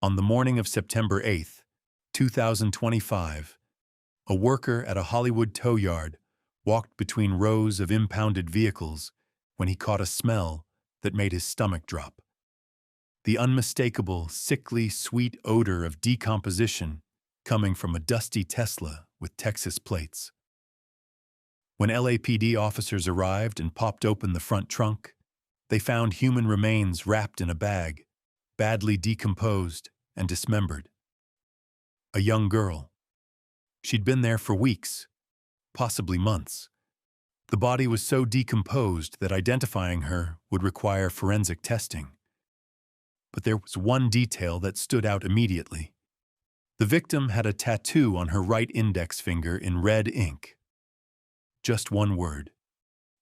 On the morning of September 8th, 2025, a worker at a Hollywood tow yard walked between rows of impounded vehicles when he caught a smell that made his stomach drop. The unmistakable, sickly, sweet odor of decomposition coming from a dusty Tesla with Texas plates. When LAPD officers arrived and popped open the front trunk, they found human remains wrapped in a bag, badly decomposed and dismembered. A young girl. She'd been there for weeks, possibly months. The body was so decomposed that identifying her would require forensic testing. But there was one detail that stood out immediately. The victim had a tattoo on her right index finger in red ink. Just one word.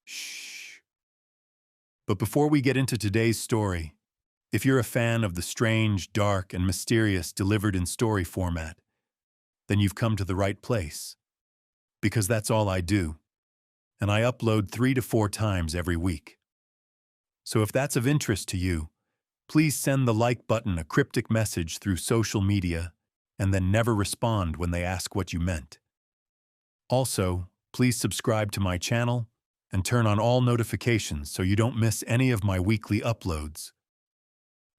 Shh. But before we get into today's story, if you're a fan of the strange, dark, and mysterious delivered in story format, then you've come to the right place. Because that's all I do, and I upload 3 to 4 times every week. So if that's of interest to you, please send the like button a cryptic message through social media and then never respond when they ask what you meant. Also, please subscribe to my channel and turn on all notifications so you don't miss any of my weekly uploads.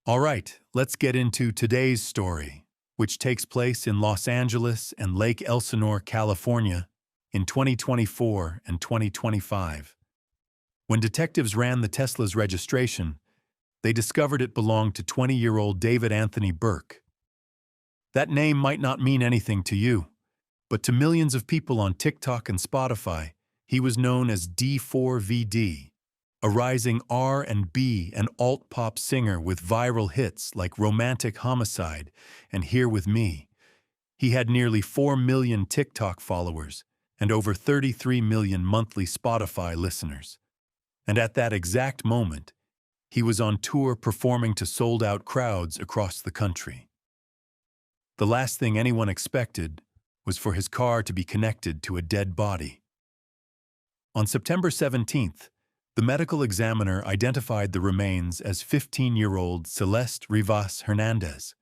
All right, let's get into today's story, which takes place in Los Angeles and Lake Elsinore, California, in 2024 and 2025. When detectives ran the Tesla's registration, they discovered it belonged to 20-year-old David Anthony Burke. That name might not mean anything to you, but to millions of people on TikTok and Spotify, he was known as D4vd, a rising R&B and alt-pop singer with viral hits like Romantic Homicide and Here With Me. He had nearly 4 million TikTok followers and over 33 million monthly Spotify listeners. And at that exact moment, he was on tour performing to sold-out crowds across the country. The last thing anyone expected was for his car to be connected to a dead body. On September 17th, the medical examiner identified the remains as 15-year-old Celeste Rivas Hernandez.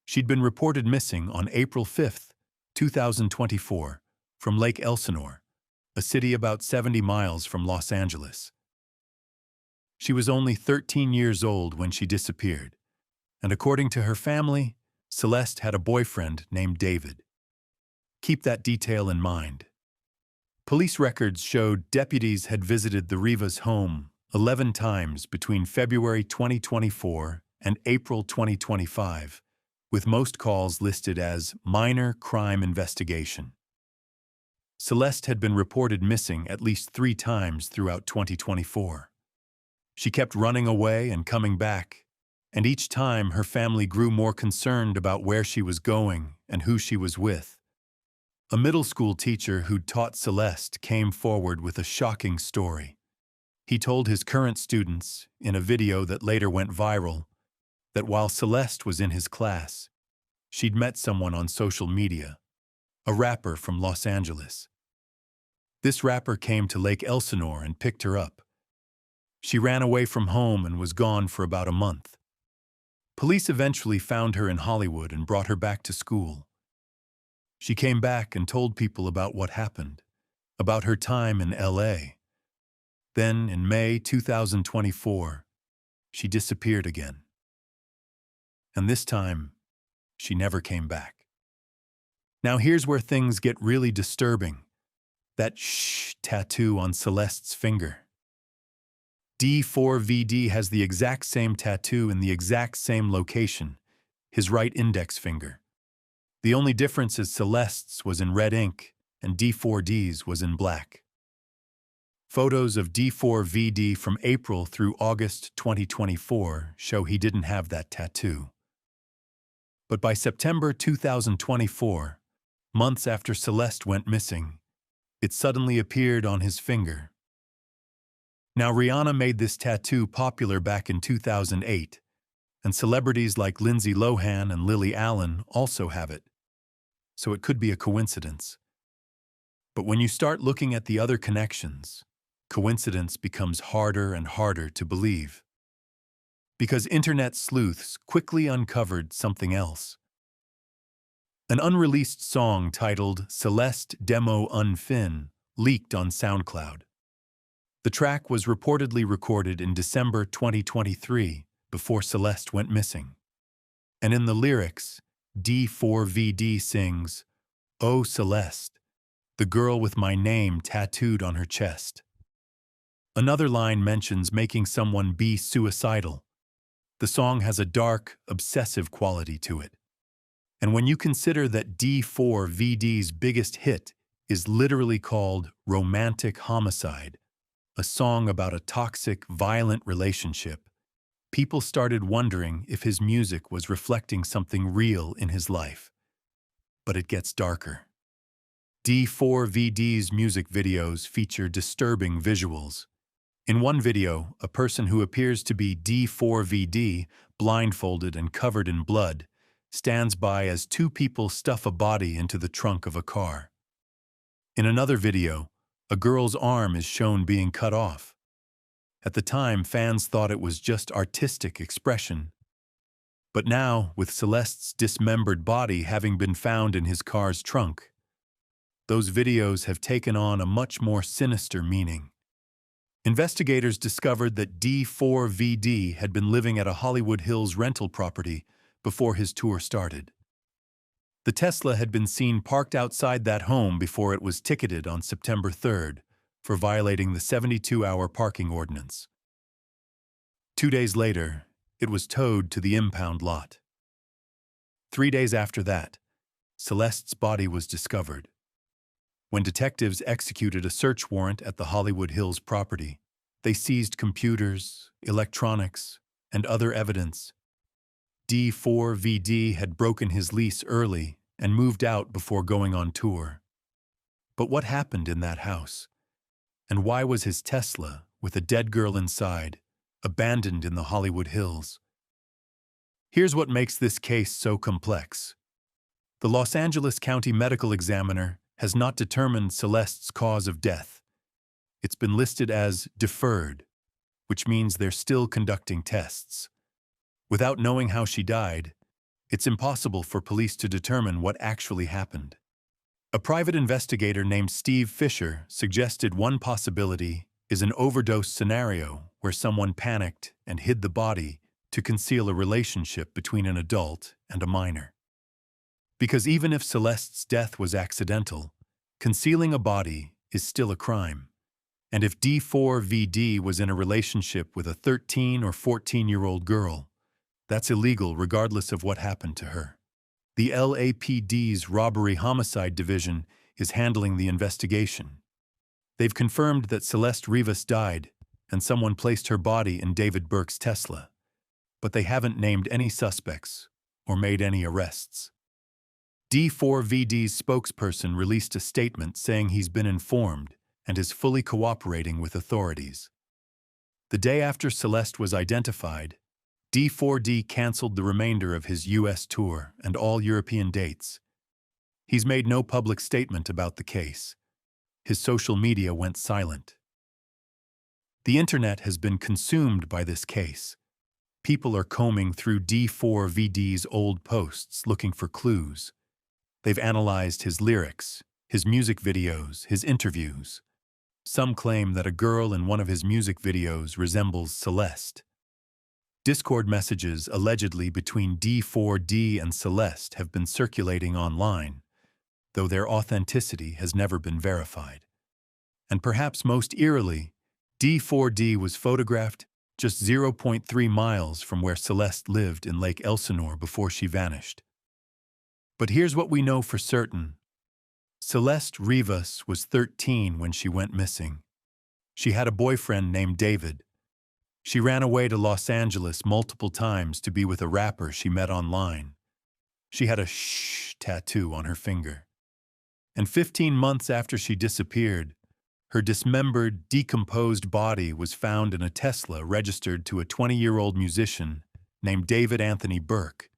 She'd been reported missing on April 5th, 2024, from Lake Elsinore, a city about 70 miles from Los Angeles. She was only 13 years old when she disappeared, and according to her family, Celeste had a boyfriend named David. Keep that detail in mind. Police records showed deputies had visited the Rivas' home 11 times between February 2024 and April 2025, with most calls listed as minor crime investigation. Celeste had been reported missing at least 3 times throughout 2024. She kept running away and coming back, and each time her family grew more concerned about where she was going and who she was with. A middle school teacher who'd taught Celeste came forward with a shocking story. He told his current students, in a video that later went viral, that while Celeste was in his class, she'd met someone on social media, a rapper from Los Angeles. This rapper came to Lake Elsinore and picked her up. She ran away from home and was gone for about a month. Police eventually found her in Hollywood and brought her back to school. She came back and told people about what happened, about her time in LA. Then, in May 2024, she disappeared again. And this time, she never came back. Now here's where things get really disturbing. That shh tattoo on Celeste's finger. D4vd has the exact same tattoo in the exact same location, his right index finger. The only difference is Celeste's was in red ink and D4vd's was in black. Photos of D4vd from April through August 2024 show he didn't have that tattoo. But by September 2024, months after Celeste went missing, it suddenly appeared on his finger. Now, Rihanna made this tattoo popular back in 2008, and celebrities like Lindsay Lohan and Lily Allen also have it. So it could be a coincidence. But when you start looking at the other connections, coincidence becomes harder and harder to believe. because internet sleuths quickly uncovered something else. An unreleased song titled Celeste Demo Unfin leaked on SoundCloud. The track was reportedly recorded in December 2023, before Celeste went missing. And in the lyrics, D4vd sings, "Oh Celeste, the girl with my name tattooed on her chest." Another line mentions making someone be suicidal. The song has a dark, obsessive quality to it. And when you consider that D4vd's biggest hit is literally called Romantic Homicide, a song about a toxic, violent relationship, people started wondering if his music was reflecting something real in his life. But it gets darker. D4vd's music videos feature disturbing visuals. In one video, a person who appears to be D4vd, blindfolded and covered in blood, stands by as two people stuff a body into the trunk of a car. In another video, a girl's arm is shown being cut off. At the time, fans thought it was just artistic expression. But now, with Celeste's dismembered body having been found in his car's trunk, those videos have taken on a much more sinister meaning. Investigators discovered that D4vd had been living at a Hollywood Hills rental property before his tour started. The Tesla had been seen parked outside that home before it was ticketed on September 3rd for violating the 72-hour parking ordinance. 2 days later, it was towed to the impound lot. 3 days after that, Celeste's body was discovered. When detectives executed a search warrant at the Hollywood Hills property, they seized computers, electronics, and other evidence. D4vd had broken his lease early and moved out before going on tour. But what happened in that house? And why was his Tesla, with a dead girl inside, abandoned in the Hollywood Hills? Here's what makes this case so complex. The Los Angeles County Medical Examiner has not determined Celeste's cause of death. It's been listed as deferred, which means they're still conducting tests. Without knowing how she died, it's impossible for police to determine what actually happened. A private investigator named Steve Fisher suggested one possibility is an overdose scenario where someone panicked and hid the body to conceal a relationship between an adult and a minor. Because even if Celeste's death was accidental, concealing a body is still a crime. And if D4vd was in a relationship with a 13 or 14-year-old girl, that's illegal regardless of what happened to her. The LAPD's Robbery Homicide Division is handling the investigation. They've confirmed that Celeste Rivas died and someone placed her body in David Burke's Tesla, but they haven't named any suspects or made any arrests. D4vd's spokesperson released a statement saying he's been informed and is fully cooperating with authorities. The day after Celeste was identified, D4d canceled the remainder of his U.S. tour and all European dates. He's made no public statement about the case. His social media went silent. The internet has been consumed by this case. People are combing through D4vd's old posts looking for clues. They've analyzed his lyrics, his music videos, his interviews. Some claim that a girl in one of his music videos resembles Celeste. Discord messages allegedly between D4d and Celeste have been circulating online, though their authenticity has never been verified. And perhaps most eerily, D4d was photographed just 0.3 miles from where Celeste lived in Lake Elsinore before she vanished. But here's what we know for certain. Celeste Rivas was 13 when she went missing. She had a boyfriend named David. She ran away to Los Angeles multiple times to be with a rapper she met online. She had a "shh" tattoo on her finger. And 15 months after she disappeared, her dismembered, decomposed body was found in a Tesla registered to a 20-year-old musician named David Anthony Burke,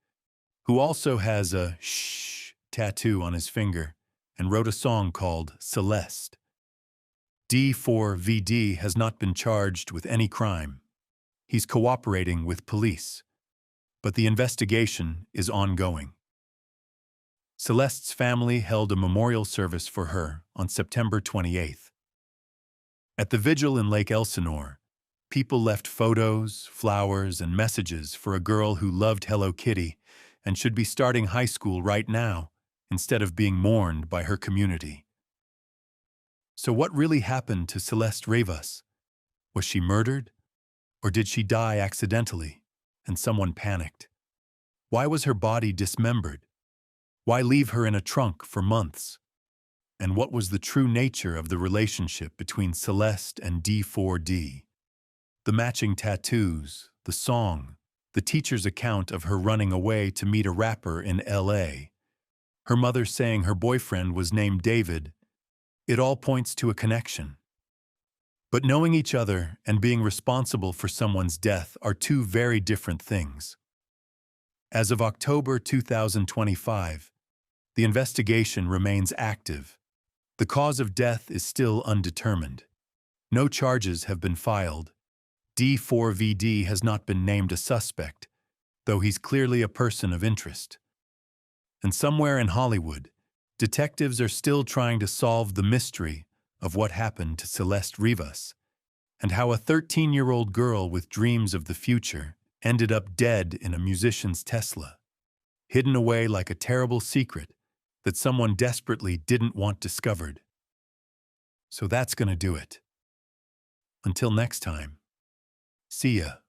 who also has a "shh" tattoo on his finger and wrote a song called Celeste. D4vd has not been charged with any crime. He's cooperating with police, but the investigation is ongoing. Celeste's family held a memorial service for her on September 28th. At the vigil in Lake Elsinore, people left photos, flowers, and messages for a girl who loved Hello Kitty and should be starting high school right now instead of being mourned by her community. So what really happened to Celeste Rivas? Was she murdered? Or did she die accidentally and someone panicked? Why was her body dismembered? Why leave her in a trunk for months? And what was the true nature of the relationship between Celeste and D4d? The matching tattoos, the song, the teacher's account of her running away to meet a rapper in LA, her mother saying her boyfriend was named David, it all points to a connection. But knowing each other and being responsible for someone's death are two very different things. As of October 2025, the investigation remains active. The cause of death is still undetermined. No charges have been filed. D4vd has not been named a suspect, though he's clearly a person of interest. And somewhere in Hollywood, detectives are still trying to solve the mystery of what happened to Celeste Rivas and how a 13-year-old girl with dreams of the future ended up dead in a musician's Tesla, hidden away like a terrible secret that someone desperately didn't want discovered. So that's gonna do it. Until next time, see ya.